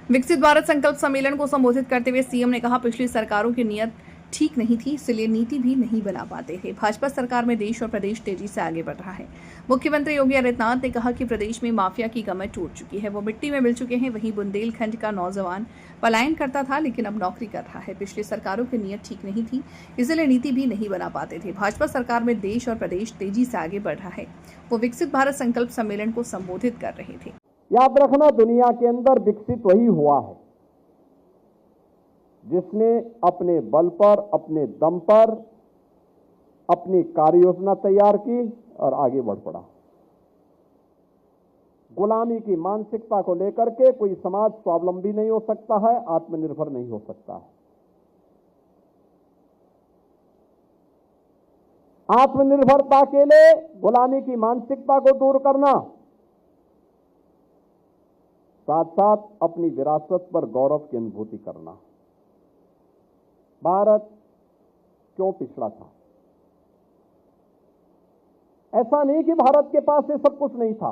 विकसित भारत संकल्प सम्मेलन को संबोधित करते हुए सीएम ने कहा, पिछली सरकारों की नीयत ठीक नहीं थी, इसलिए नीति भी नहीं बना पाते थे। भाजपा सरकार में देश और प्रदेश तेजी से आगे बढ़ रहा है। मुख्यमंत्री योगी आदित्यनाथ ने कहा कि प्रदेश में माफिया की कमर टूट चुकी है, वो मिट्टी में मिल चुके हैं। वहीं बुंदेलखंड का नौजवान पलायन करता था, लेकिन अब नौकरी कर रहा है। पिछली सरकारों की नीयत ठीक नहीं थी, इसलिए नीति भी नहीं बना पाते थे। भाजपा सरकार में देश और प्रदेश तेजी से आगे बढ़ रहा है। वो विकसित भारत संकल्प सम्मेलन को संबोधित कर रहे थे। याद रखना, दुनिया के अंदर विकसित वही हुआ है जिसने अपने बल पर, अपने दम पर अपनी कार्य योजना तैयार की और आगे बढ़ पड़ा। गुलामी की मानसिकता को लेकर के कोई समाज स्वावलंबी नहीं हो सकता है, आत्मनिर्भर नहीं हो सकता है। आत्मनिर्भरता के लिए गुलामी की मानसिकता को दूर करना, साथ साथ अपनी विरासत पर गौरव की अनुभूति करना। भारत क्यों पिछड़ा था? ऐसा नहीं कि भारत के पास ये सब कुछ नहीं था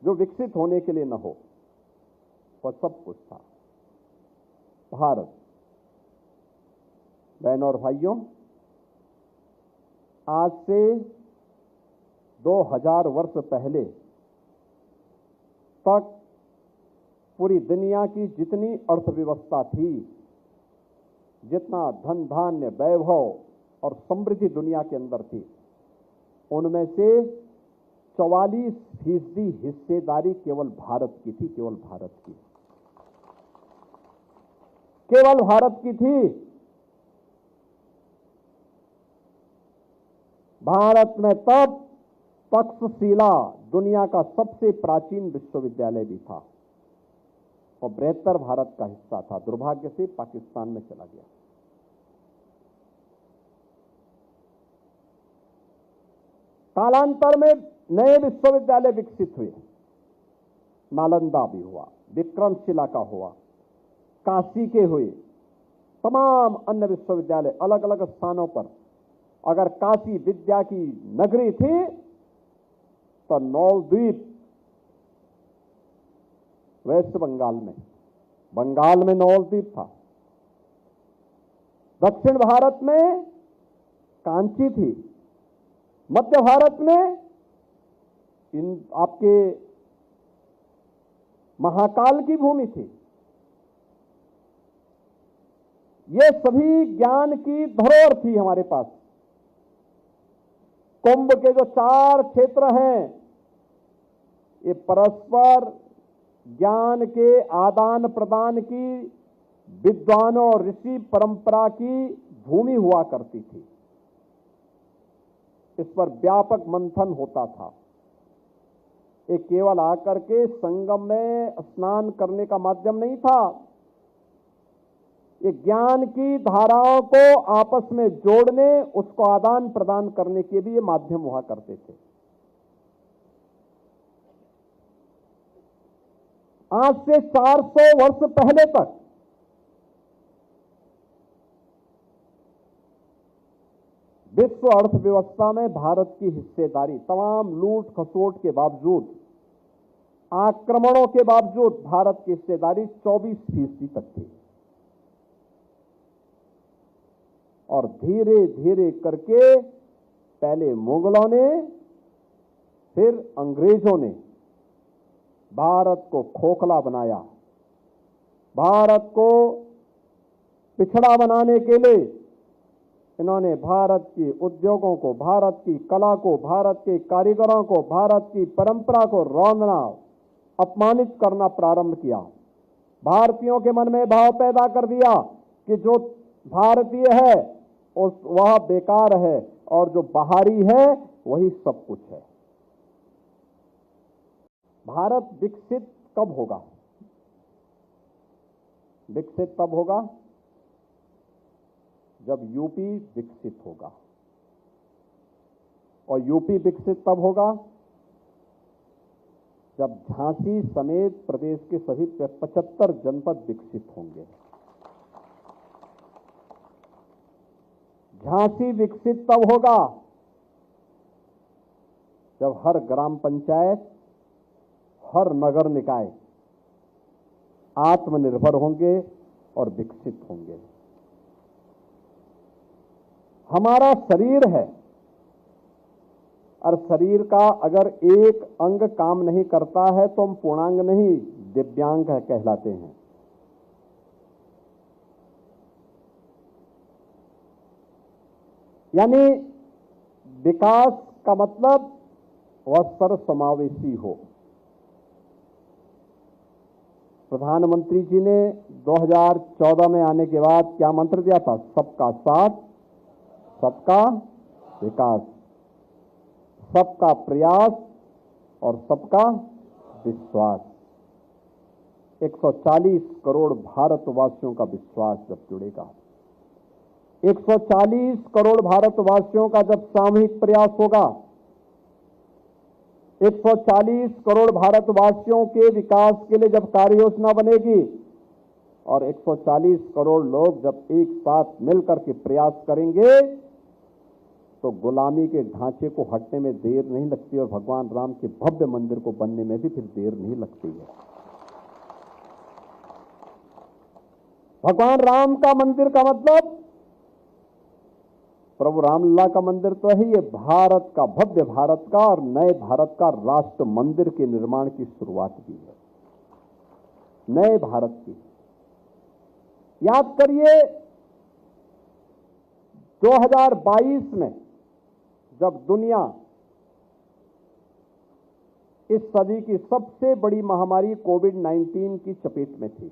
जो विकसित होने के लिए न हो, वह सब कुछ था। भारत, बहनों और भाइयों, आज से 2000 वर्ष पहले तक पूरी दुनिया की जितनी अर्थव्यवस्था थी, जितना धन धान्य वैभव और समृद्धि दुनिया के अंदर थी, उनमें से 44% हिस्सेदारी केवल भारत की थी। केवल भारत की, केवल भारत की थी। भारत में तब तक्षशिला दुनिया का सबसे प्राचीन विश्वविद्यालय भी था और बृहत्तर भारत का हिस्सा था। दुर्भाग्य से पाकिस्तान में चला गया। कालांतर में नए विश्वविद्यालय विकसित हुए। नालंदा भी हुआ, विक्रमशिला का हुआ, काशी के हुए, तमाम अन्य विश्वविद्यालय अलग अलग स्थानों पर। अगर काशी विद्या की नगरी थी तो नौलद्वीप वेस्ट बंगाल में नौलद्वीप था। दक्षिण भारत में कांची थी। मध्य भारत में इन आपके महाकाल की भूमि थी। ये सभी ज्ञान की धरोहर थी हमारे पास। कुंभ के जो 4 क्षेत्र हैं, ये परस्पर ज्ञान के आदान प्रदान की, विद्वानों और ऋषि परंपरा की भूमि हुआ करती थी। इस पर व्यापक मंथन होता था। ये केवल आकर के संगम में स्नान करने का माध्यम नहीं था। ये ज्ञान की धाराओं को आपस में जोड़ने, उसको आदान प्रदान करने के भी ये माध्यम हुआ करते थे। आज से 400 वर्ष पहले तक विश्व अर्थव्यवस्था में भारत की हिस्सेदारी, तमाम लूट खसोट के बावजूद, आक्रमणों के बावजूद, भारत की हिस्सेदारी 24% तक थी। और धीरे धीरे करके पहले मुगलों ने, फिर अंग्रेजों ने भारत को खोखला बनाया। भारत को पिछड़ा बनाने के लिए इन्होंने भारत के उद्योगों को, भारत की कला को, भारत के कारीगरों को, भारत की परंपरा को रौंदना, अपमानित करना प्रारंभ किया। भारतीयों के मन में भाव पैदा कर दिया कि जो भारतीय है वह बेकार है और जो बाहरी है वही सब कुछ है। भारत विकसित कब होगा? विकसित तब होगा जब यूपी विकसित होगा। और यूपी विकसित तब होगा जब झांसी समेत प्रदेश के सभी 75 जनपद विकसित होंगे। झांसी विकसित तब होगा जब हर ग्राम पंचायत, हर नगर निकाय आत्मनिर्भर होंगे और विकसित होंगे। हमारा शरीर है और शरीर का अगर एक अंग काम नहीं करता है तो हम पूर्णांग नहीं, दिव्यांग कहलाते हैं। यानी विकास का मतलब वह सर्वसमावेशी हो। प्रधानमंत्री जी ने 2014 में आने के बाद क्या मंत्र दिया था? सबका साथ, सबका विकास, सबका प्रयास और सबका विश्वास। 140 करोड़ भारतवासियों का विश्वास जब जुड़ेगा, 140 करोड़ भारतवासियों का जब सामूहिक प्रयास होगा, 140 करोड़ भारतवासियों के विकास के लिए जब कार्य योजना बनेगी और 140 करोड़ लोग जब एक साथ मिलकर के प्रयास करेंगे तो गुलामी के ढांचे को हटने में देर नहीं लगती और भगवान राम के भव्य मंदिर को बनने में भी फिर देर नहीं लगती है। भगवान राम का मंदिर का मतलब प्रभु रामलला का मंदिर तो है, ये भारत का, भव्य भारत का और नए भारत का राष्ट्र मंदिर के निर्माण की शुरुआत भी है, नए भारत की। याद करिए 2022 में जब दुनिया इस सदी की सबसे बड़ी महामारी कोविड-19 की चपेट में थी,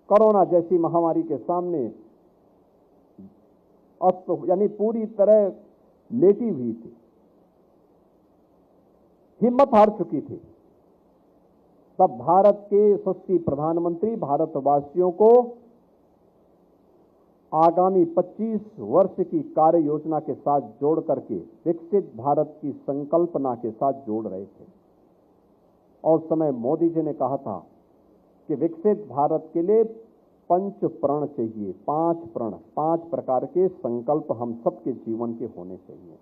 कोरोना जैसी महामारी के सामने अस्त यानी पूरी तरह लेटी हुई थी, हिम्मत हार चुकी थी, तब भारत के यशस्वी प्रधानमंत्री भारतवासियों को आगामी 25 वर्ष की कार्य योजना के साथ जोड़ करके विकसित भारत की संकल्पना के साथ जोड़ रहे थे। और उस समय मोदी जी ने कहा था कि विकसित भारत के लिए 5 प्रण चाहिए, 5 प्रण, 5 प्रकार के संकल्प हम सबके जीवन के होने चाहिए।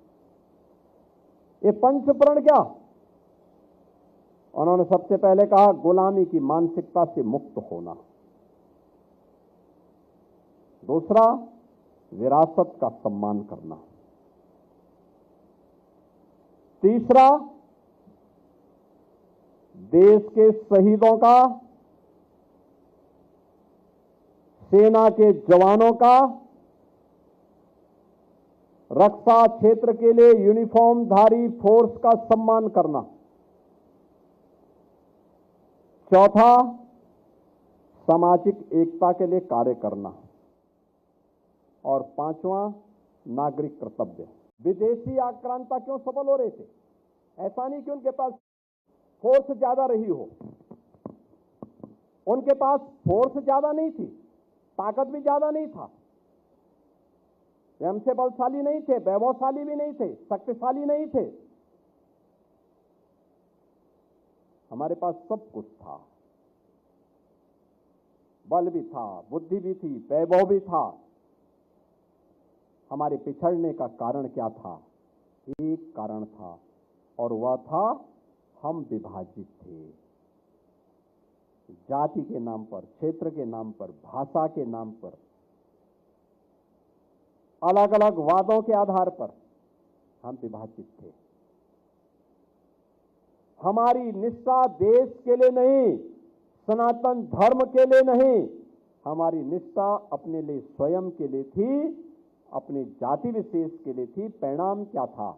ये 5 प्रण क्या? उन्होंने सबसे पहले कहा गुलामी की मानसिकता से मुक्त होना, दूसरा विरासत का सम्मान करना, तीसरा देश के शहीदों का, सेना के जवानों का, रक्षा क्षेत्र के लिए यूनिफॉर्मधारी फोर्स का सम्मान करना, चौथा सामाजिक एकता के लिए कार्य करना और पांचवा नागरिक कर्तव्य। विदेशी आक्रांता क्यों सफल हो रहे थे? ऐसा नहीं कि उनके पास फोर्स ज्यादा रही हो, उनके पास फोर्स ज्यादा नहीं थी, ताकत भी ज्यादा नहीं था, वे हमसे बलशाली नहीं थे, वैभवशाली भी नहीं थे, शक्तिशाली नहीं थे, हमारे पास सब कुछ था, बल भी था, बुद्धि भी थी, वैभव भी था। हमारे पिछड़ने का कारण क्या था? एक कारण था और वह था हम विभाजित थे, जाति के नाम पर, क्षेत्र के नाम पर, भाषा के नाम पर, अलग अलग वादों के आधार पर हम विभाजित थे। हमारी निष्ठा देश के लिए नहीं, सनातन धर्म के लिए नहीं, हमारी निष्ठा अपने लिए स्वयं के लिए थी, अपनी जाति विशेष के लिए थी। परिणाम क्या था?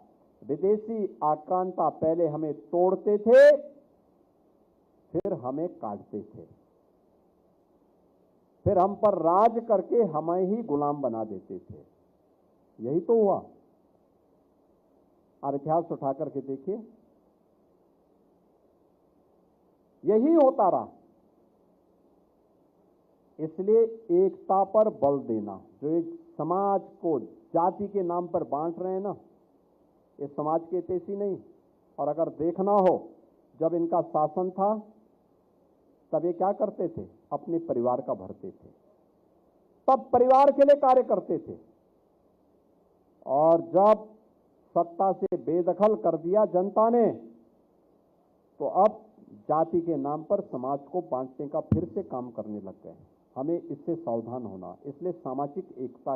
विदेशी आक्रांता पहले हमें तोड़ते थे, फिर हमें काटते थे, फिर हम पर राज करके हमें ही गुलाम बना देते थे। यही तो हुआ। आप इतिहास उठा करके देखिए, यही होता रहा। इसलिए एकता पर बल देना, जो एक समाज को जाति के नाम पर बांट रहे हैं ना, ये समाज के हितैषी नहीं। और अगर देखना हो, जब इनका शासन था तब ये क्या करते थे? अपने परिवार का भरते थे, तब परिवार के लिए कार्य करते थे। और जब सत्ता से बेदखल कर दिया जनता ने, तो अब जाति के नाम पर समाज को बांटने का फिर से काम करने लग गए हैं। हमें इससे सावधान होना, इसलिए सामाजिक एकता